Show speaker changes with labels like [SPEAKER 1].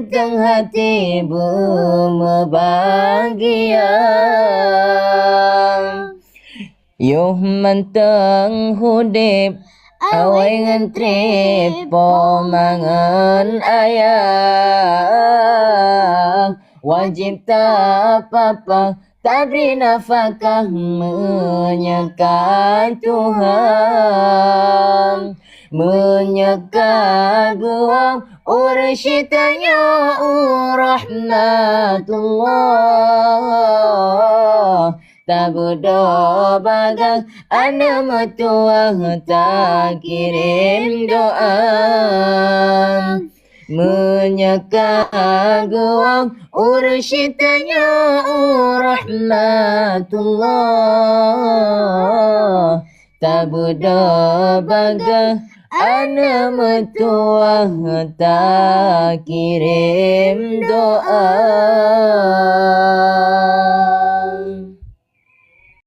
[SPEAKER 1] teng hati bahagia. Yuh menteng hudip awai ngentri pomangan ayah. Wajib tak apa-apa tabri nafkah menyekat Tuhan. Menyekat gua ursyitanya rahmatullah. Tak berdoa bagang ana metuah tak kirim doa. Menyekat gua ursyitanya rahmatullah. Tak berdoa bagang ana metuah tak kirim doa.